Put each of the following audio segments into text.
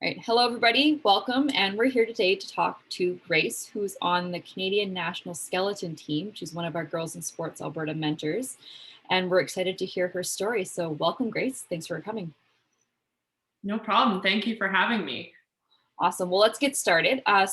All right. Hello, everybody. Welcome. And we're here today to talk to Grace, who's on the Canadian National Skeleton Team. She's one of our Girls in Sports Alberta mentors. And we're excited to hear her story. So welcome, Grace. Thanks for coming. No problem. Thank you for having me. Awesome. Well, let's get started. I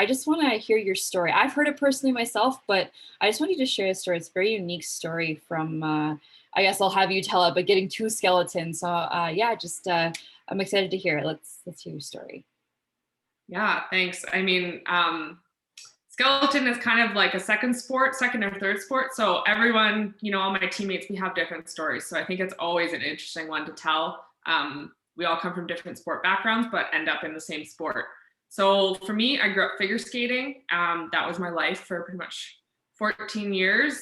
just want to hear your story. I've heard it personally myself, but I just want you to share a story. It's a very unique story from, I guess I'll have you tell it, but getting two skeletons. So I'm excited to hear it. Let's hear your story. Yeah, thanks. I mean, skeleton is kind of like a second or third sport. So everyone, all my teammates, we have different stories. So I think it's always an interesting one to tell. We all come from different sport backgrounds, but end up in the same sport. So for me, I grew up figure skating. That was my life for pretty much 14 years.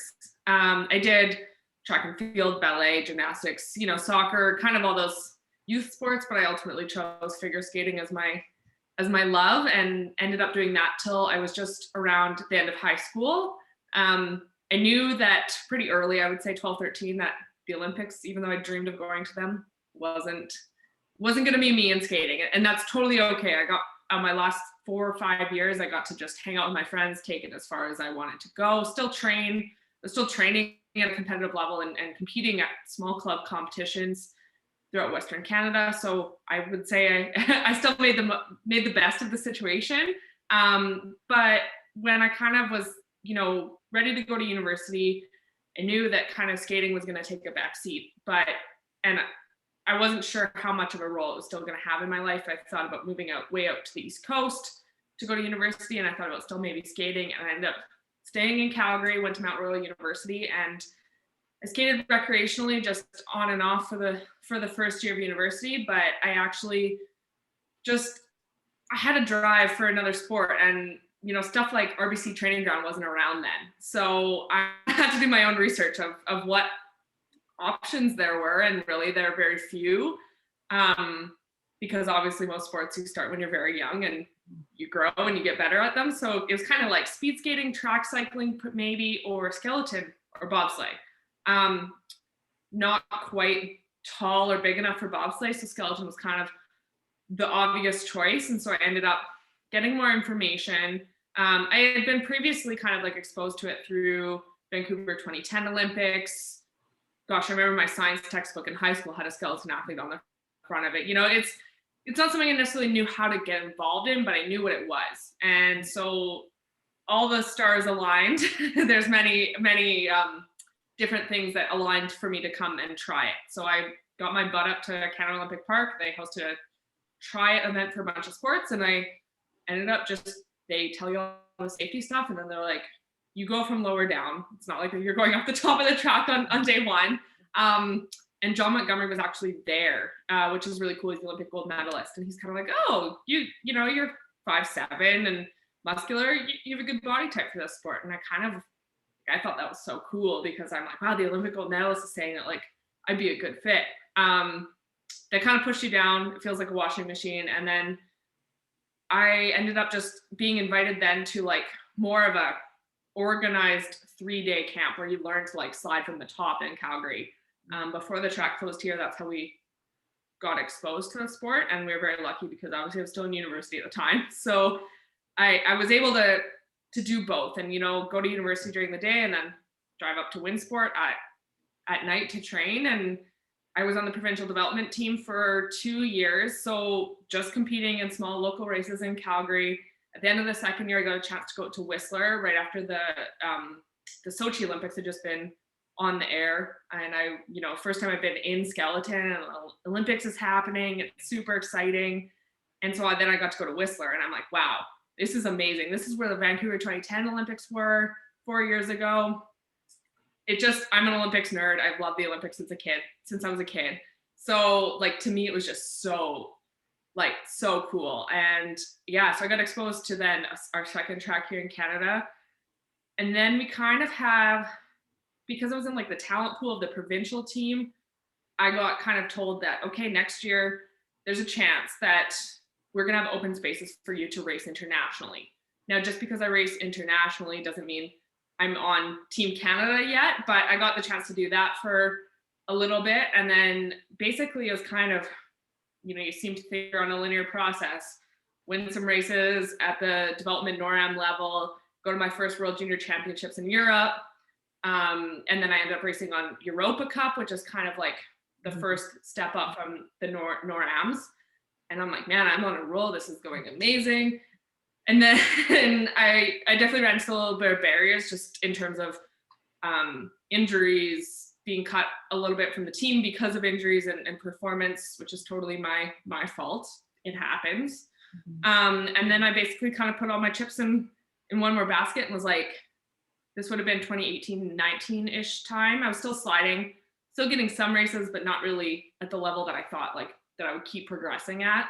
I did track and field, ballet, gymnastics, soccer, kind of all those youth sports, but I ultimately chose figure skating as my love and ended up doing that till I was just around the end of high school. I knew that pretty early, I would say 12, 13, that the Olympics, even though I dreamed of going to them, wasn't going to be me in skating. And that's totally okay. I got my last 4 or 5 years, I got to just hang out with my friends, take it as far as I wanted to go, still training at a competitive level and competing at small club competitions throughout Western Canada. So I would say I still made the best of the situation. But when I kind of was, ready to go to university, I knew that kind of skating was going to take a back seat, and I wasn't sure how much of a role it was still going to have in my life. I thought about moving way out to the East Coast to go to university, and I thought about still maybe skating, and I ended up staying in Calgary, went to Mount Royal University, and I skated recreationally just on and off for the first year of university, but I actually I had a drive for another sport, and stuff like RBC Training Ground wasn't around then. So I had to do my own research of what options there were, and really there are very few, because obviously most sports you start when you're very young and you grow and you get better at them. So it was kind of like speed skating, track cycling maybe, or skeleton or bobsleigh. Not quite tall or big enough for bobsleigh, so skeleton was kind of the obvious choice. And so I ended up getting more information. I had been previously kind of like exposed to it through Vancouver 2010 Olympics. Gosh, I remember my science textbook in high school had a skeleton athlete on the front of it. It's not something I necessarily knew how to get involved in, but I knew what it was. And so all the stars aligned. There's many different things that aligned for me to come and try it. So I got my butt up to Canada Olympic Park. They hosted a try it event for a bunch of sports, and I ended up they tell you all the safety stuff, and then they're like, you go from lower down. It's not like you're going up the top of the track on day one. And John Montgomery was actually there, which is really cool. He's the Olympic gold medalist. And he's kind of like, oh, you're 5'7" and muscular. You have a good body type for this sport. And I thought that was so cool, because I'm like, wow, the Olympic gold medalist is saying that like I'd be a good fit. They kind of push you down. It feels like a washing machine. And then I ended up just being invited then to like more of a organized 3-day camp where you learn to like slide from the top in Calgary. Before the track closed here, that's how we got exposed to the sport. And we were very lucky because obviously I was still in university at the time. So I was able to do both and, go to university during the day and then drive up to Winsport at night to train. And I was on the provincial development team for 2 years. So just competing in small local races in Calgary. At the end of the second year, I got a chance to go to Whistler right after the Sochi Olympics had just been on the air. And first time I've been in skeleton, and Olympics is happening. It's super exciting. And so then I got to go to Whistler, and I'm like, wow, this is amazing. This is where the Vancouver 2010 Olympics were 4 years ago. I'm an Olympics nerd. I've loved the Olympics since I was a kid. So like, to me, it was just so cool. And yeah, so I got exposed to then our second track here in Canada. And then we kind of because I was in like the talent pool of the provincial team, I got kind of told that, okay, next year there's a chance that we're going to have open spaces for you to race internationally. Now, just because I race internationally doesn't mean I'm on Team Canada yet, but I got the chance to do that for a little bit. And then basically it was kind of you seem to think you're on a linear process, win some races at the development NORAM level, go to my first World Junior Championships in Europe. And then I ended up racing on Europa Cup, which is kind of like the first step up from the NORAMs. And I'm like, man, I'm on a roll. This is going amazing. And then I definitely ran into a little bit of barriers just in terms of injuries, being cut a little bit from the team because of injuries and performance, which is totally my fault. It happens. And then I basically kind of put all my chips in one more basket and was like, this would have been 2018, 19-ish time. I was still sliding, still getting some races, but not really at the level that I thought like that I would keep progressing at.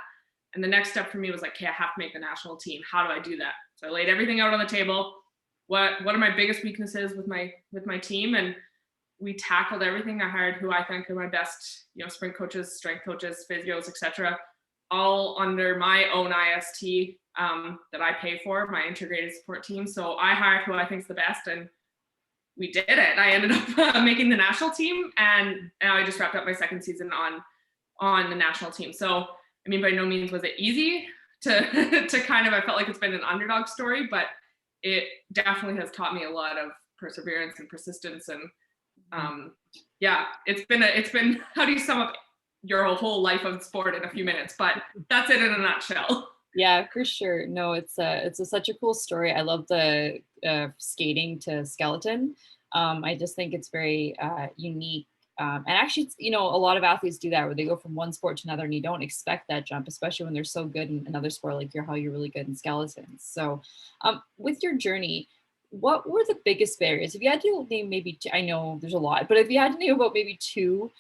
And the next step for me was like, okay, I have to make the national team. How do I do that? So I laid everything out on the table. What are my biggest weaknesses with my team? And we tackled everything. I hired who I think are my best, sprint coaches, strength coaches, physios, etc., all under my own IST that I pay for, my integrated support team. So I hired who I think is the best, and we did it. I ended up making the national team, and now I just wrapped up my second season on the national team. So I mean, by no means was it easy to kind of, I felt like it's been an underdog story, but it definitely has taught me a lot of perseverance and persistence. And yeah, it's been, how do you sum up your whole life of sport in a few minutes? But that's it in a nutshell. Yeah, for sure. No, it's such a cool story. I love the skating to skeleton. I just think it's very unique. And actually, a lot of athletes do that where they go from one sport to another and you don't expect that jump, especially when they're so good in another sport, like how you're really good in skeletons. So with your journey, what were the biggest barriers? If you had to name maybe two, I know there's a lot, but if you had to name about maybe two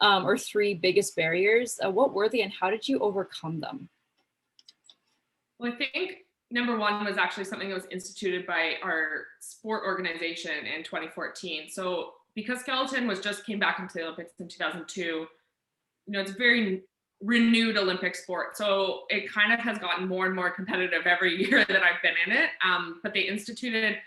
or three biggest barriers, what were they and how did you overcome them? Well, I think number one was actually something that was instituted by our sport organization in 2014. So because skeleton just came back into the Olympics in 2002, it's a very renewed Olympic sport. So it kind of has gotten more and more competitive every year that I've been in it. But they instituted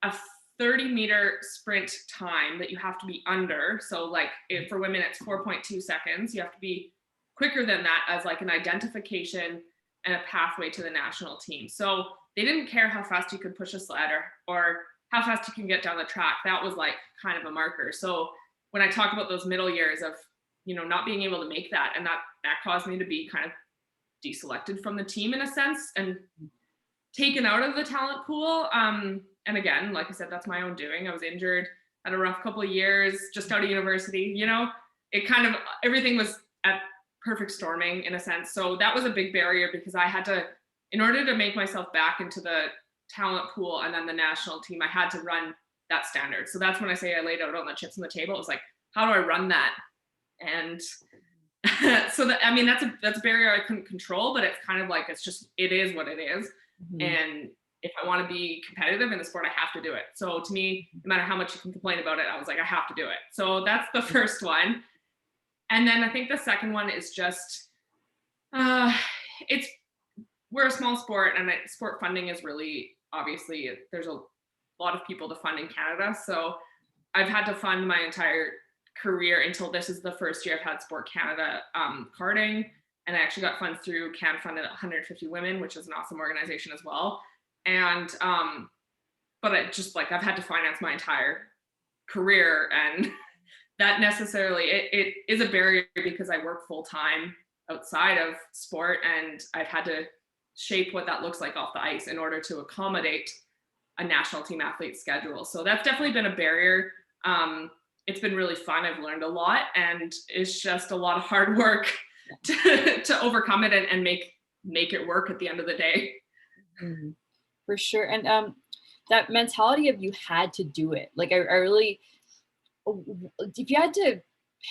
a 30-meter sprint time that you have to be under. So like for women, it's 4.2 seconds. You have to be quicker than that as like an identification and a pathway to the national team. So they didn't care how fast you could push a sled or how fast you can get down the track. That was like kind of a marker. So when I talk about those middle years of, not being able to make that, and that caused me to be kind of deselected from the team in a sense and taken out of the talent pool. And again, like I said, that's my own doing. I was injured, had a rough couple of years, just out of university, it kind of, everything was at perfect storming in a sense. So that was a big barrier because I had to, in order to make myself back into the talent pool and then the national team, I had to run that standard. So that's when I say I laid out all the chips on the table. It was like, how do I run that? And so that, I mean, that's a barrier I couldn't control, but it's kind of like, it is what it is. Mm-hmm. And if I want to be competitive in the sport, I have to do it. So to me, no matter how much you can complain about it, I was like, I have to do it. So that's the first one. And then I think the second one is just, we're a small sport and sport funding is really, obviously, there's a lot of people to fund in Canada. So I've had to fund my entire career until this is the first year I've had Sport Canada carding. And I actually got funds through Can Funded 150 Women, which is an awesome organization as well. And, but I've had to finance my entire career, and that necessarily, it is a barrier because I work full time outside of sport, and I've had to shape what that looks like off the ice in order to accommodate a national team athlete schedule. So that's definitely been a barrier. It's been really fun. I've learned a lot, and it's just a lot of hard work to overcome it and make it work at the end of the day. Mm-hmm. For sure. And that mentality of you had to do it. Like I really, if you had to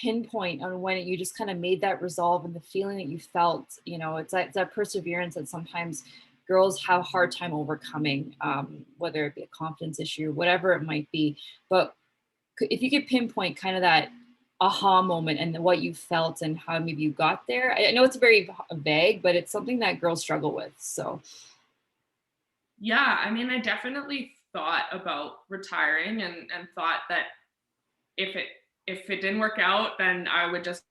pinpoint on when you just kind of made that resolve and the feeling that you felt, it's that perseverance that sometimes girls have a hard time overcoming, whether it be a confidence issue, whatever it might be. But if you could pinpoint kind of that aha moment and what you felt and how maybe you got there. I know it's very vague, but it's something that girls struggle with. So. Yeah, I mean, I definitely thought about retiring and thought that if it didn't work out, then I would just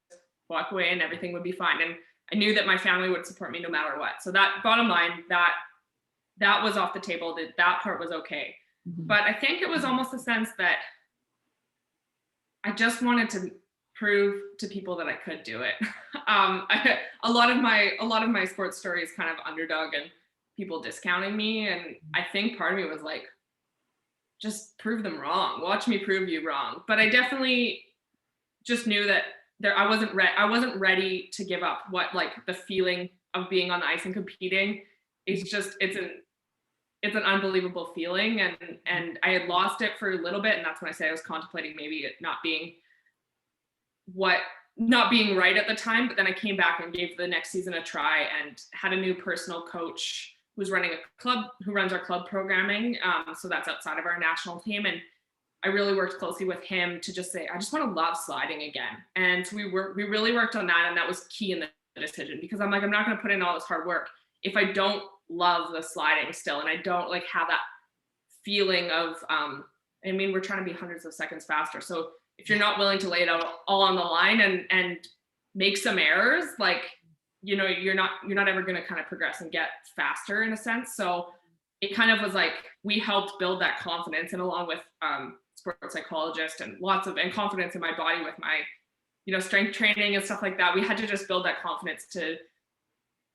walk away and everything would be fine. And I knew that my family would support me no matter what. So that bottom line, that was off the table, that part was okay. Mhm. But I think it was almost a sense that I just wanted to prove to people that I could do it. A lot of my sports story is kind of underdog and people discounting me, and I think part of me was like, just prove them wrong. Watch me prove you wrong. But I definitely just knew that I wasn't ready to give up what, like, the feeling of being on the ice and competing. It's an unbelievable feeling, and I had lost it for a little bit, and that's when I said I was contemplating maybe it not being right at the time. But then I came back and gave the next season a try and had a new personal coach who runs our club programming. So that's outside of our national team. And I really worked closely with him to just say, I just want to love sliding again. And so we really worked on that. And that was key in the decision, because I'm like, I'm not going to put in all this hard work if I don't love the sliding still. And I don't like have that feeling of, we're trying to be hundreds of seconds faster. So if you're not willing to lay it out all on the line and make some errors, like, you're not ever going to kind of progress and get faster in a sense. So it kind of was like, we helped build that confidence, and along with sports psychologist and confidence in my body with my, strength training and stuff like that. We had to just build that confidence to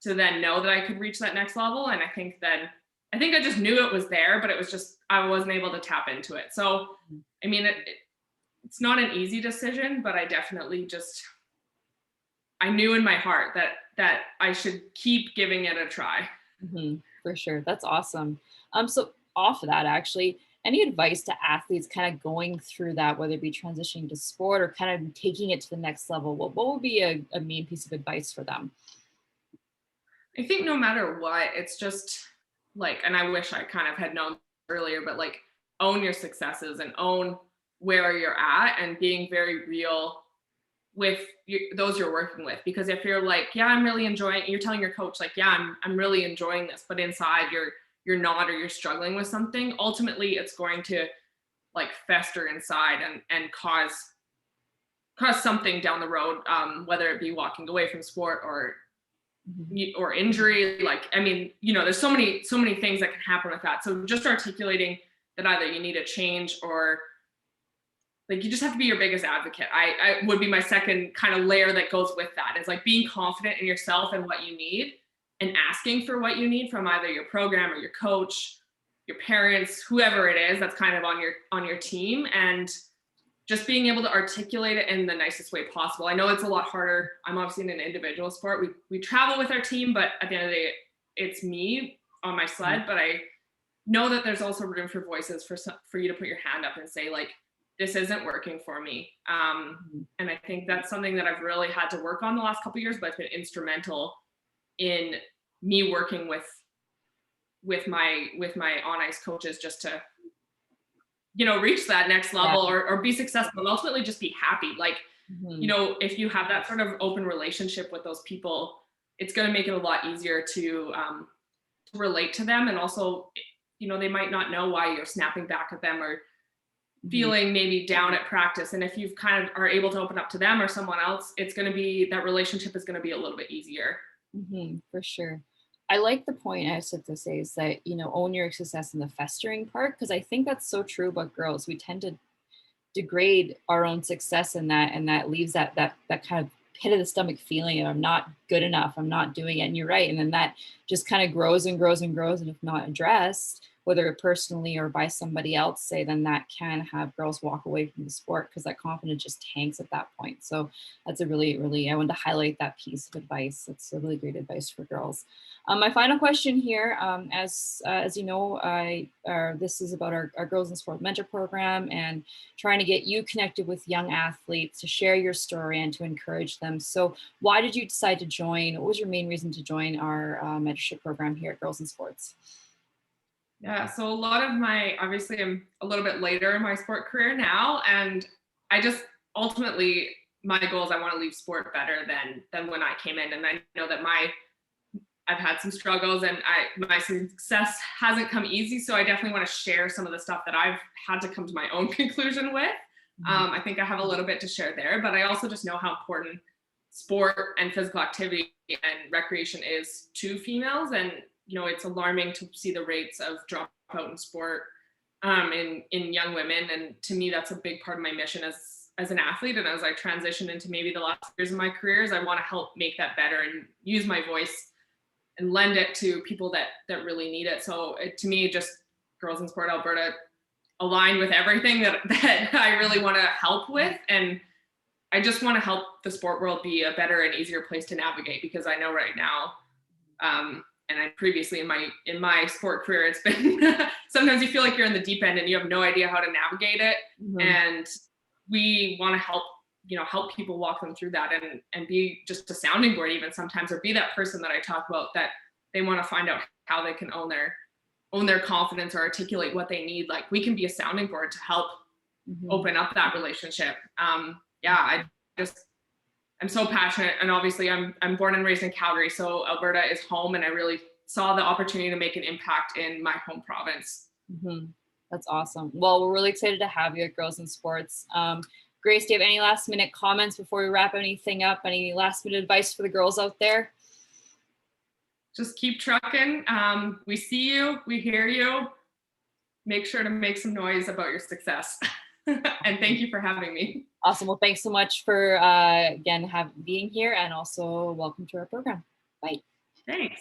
then know that I could reach that next level. And I think I just knew it was there, but it was just, I wasn't able to tap into it. So, it's not an easy decision, but I definitely I knew in my heart that I should keep giving it a try. Mm-hmm, for sure. That's awesome. So off of that, actually, any advice to athletes kind of going through that, whether it be transitioning to sport or kind of taking it to the next level? What would be a main piece of advice for them? I think no matter what, it's just like, and I wish I kind of had known earlier, but like, own your successes and own where you're at, and being very real with those you're working with. Because if you're like, yeah, I'm really enjoying, you're telling your coach like, yeah, I'm really enjoying this, but inside you're not, or you're struggling with something, ultimately it's going to like fester inside and cause something down the road, whether it be walking away from sport or injury. Like, there's so many things that can happen with that. So just articulating that either you need a change, or like, you just have to be your biggest advocate. I would be my second kind of layer that goes with that, is like being confident in yourself and what you need, and asking for what you need from either your program or your coach, your parents, whoever it is that's kind of on your team, and just being able to articulate it in the nicest way possible. I know it's a lot harder. I'm obviously in an individual sport. We travel with our team, but at the end of the day, it's me on my sled. But I know that there's also room for voices for you to put your hand up and say like, this isn't working for me. And I think that's something that I've really had to work on the last couple of years, but it's been instrumental in me working with my on ice coaches, just to, reach that next level, or be successful, and ultimately just be happy. Like, if you have that sort of open relationship with those people, it's going to make it a lot easier to relate to them. And also, they might not know why you're snapping back at them, or feeling maybe down at practice. And if you've kind of are able to open up to them or someone else, it's going to be, that relationship is going to be a little bit easier. For sure. I like the point I was to say is that, own your success in the festering part, because I think that's so true about girls. We tend to degrade our own success in that, and that leaves that kind of pit of the stomach feeling of, I'm not good enough, I'm not doing it. And you're right. And then that just kind of grows and grows and grows. And if not addressed, whether personally or by somebody else, say, then that can have girls walk away from the sport, because that confidence just tanks at that point. So that's a really, I wanted to highlight that piece of advice. It's a really great advice for girls. My final question here, as you know, this is about our Girls in Sport Mentor Program, and trying to get you connected with young athletes to share your story and to encourage them. So why did you decide to join? What was your main reason to join our mentorship program here at Girls in Sports? Yeah, so a lot of obviously I'm a little bit later in my sport career now, and I just ultimately, my goal is I want to leave sport better than when I came in. And I know that I've had some struggles, and my success hasn't come easy. So I definitely want to share some of the stuff that I've had to come to my own conclusion with. I think I have a little bit to share there, but I also just know how important sport and physical activity and recreation is to females. And, it's alarming to see the rates of dropout in sport in young women. And to me, that's a big part of my mission as an athlete. And as I transition into maybe the last years of my career, is I want to help make that better and use my voice and lend it to people that really need it. So to me, just Girls in Sport Alberta aligned with everything that I really want to help with. And I just want to help the sport world be a better and easier place to navigate, because I know right now, and I previously in my sport career, it's been sometimes you feel like you're in the deep end and you have no idea how to navigate it. Mm-hmm. And we want to help people walk them through that and be just a sounding board even sometimes, or be that person that I talk about, that they want to find out how they can own their confidence or articulate what they need. Like, we can be a sounding board to help open up that relationship. I'm so passionate, and obviously I'm born and raised in Calgary, so Alberta is home, and I really saw the opportunity to make an impact in my home province. Mm-hmm. That's awesome. Well, we're really excited to have you at Girls in Sports. Grace, do you have any last minute comments before we wrap anything up? Any last minute advice for the girls out there? Just keep trucking. We see you, we hear you. Make sure to make some noise about your success. And thank you for having me. Awesome. Well, thanks so much for, again, being here, and also welcome to our program. Bye. Thanks.